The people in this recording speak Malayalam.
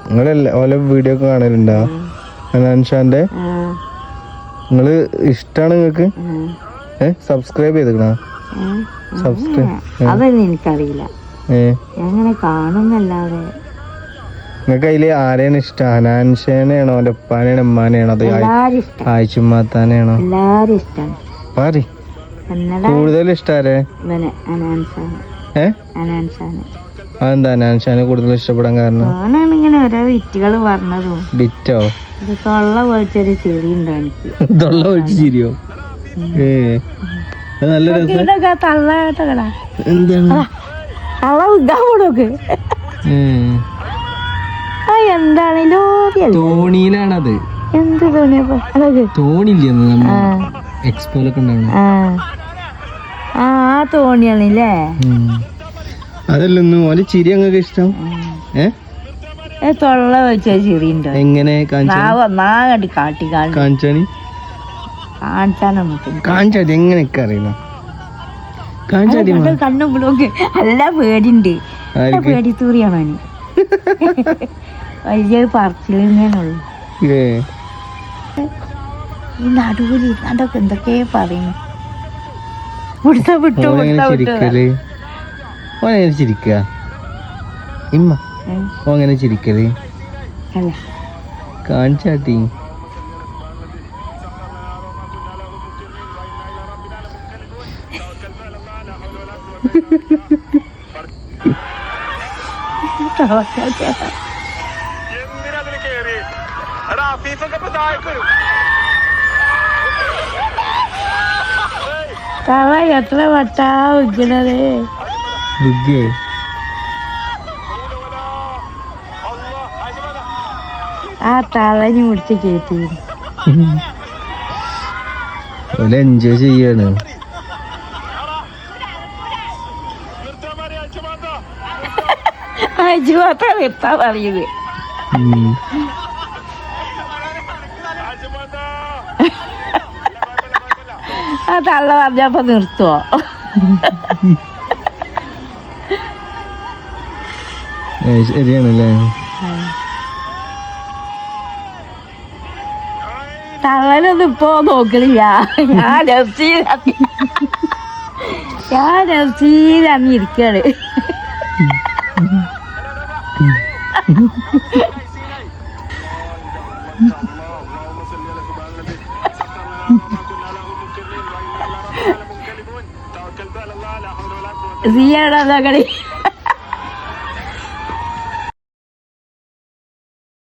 നിങ്ങളല്ല ഓലെ വീഡിയോ ഒക്കെ കാണലുണ്ടോ അനാൻഷാന്റെ? നിങ്ങള് ഇഷ്ടാണ് നിങ്ങക്ക്? സബ്സ്ക്രൈബ് ചെയ്തിക്കണോ? അതൊന്നും എനിക്കറിയില്ല, അങ്ങനെ കാണുന്നല്ലാതെ. നിങ്ങക്ക് അതില് ആരെയാണ് ഇഷ്ടം? അനാൻഷേനെയാണോ ഓന്റെ ഉപ്പാനെയാണോ ഉമ്മാനെയാണോ അതോ ആയിച്ചുമ്മാത്താനെയാണോ? എല്ലാരും ഇഷ്ടാണ്. പാറി കൂടുതൽ ഇഷ്ടാരെ? അതെന്താ അനാൻഷാനെ കൂടുതൽ ഇഷ്ടപ്പെടാൻ കാരണം? ഇങ്ങനെ ഓരോ വിറ്റുകള് പറഞ്ഞതും. ബിറ്റോ? തൊള്ള പോയിട്ടൊരു ചിരി ഉണ്ടോ എനിക്ക്? തൊള്ള പോയിട്ട് ചിരിയോ? നല്ല രസം. എന്താണല്ലോ തോണിയിലാണത്. എന്ത് തോണിയില്ലേ എക്സ്പോലൊക്കെ ഉണ്ടാവണം. ആ തോണിയാണല്ലേ. അതല്ലെന്ന് ഓല് ചിരി അങ്ങക്ക് ഇഷ്ടം? തൊള്ള വെച്ച ചിരി ഉണ്ടോ? എങ്ങനെ കാട്ടി കാണിച്ചാണി? കാണിച്ചാടി എങ്ങനെയൊക്കെ അറിയില്ല. കാണിച്ചാടി കണ്ണുമ്പോഴൊക്കെ നല്ല പേടിണ്ട്. പേടി തൂറിയാണോ വലിയ പറച്ചിലിങ്ങനെയുള്ളു. ഈ നടുവിൽ അതൊക്കെ എന്തൊക്കെ പറയുന്നു. ചിരിക്ക ഇമ്മ അങ്ങനെ ചിരിക്കല് കാണിച്ചാട്ടി. തവ എത്ര വട്ടാ ഉജ്ജണത്? ആ തളഞ്ഞു മുടിച്ച് കേട്ടി എൻജോയ് ചെയ്യാണ്. നിർത്താ പറയുന്നത്. ആ തള്ള പറഞ്ഞപ്പോ നിർത്തുവോ? ശരിയാണല്ലേ. തള്ളനൊന്നും ഇപ്പോ നോക്കണില്ല. ഞാൻ നഫ്സീലാണ് ഇരിക്കാണ്. സിയാടാ കളി.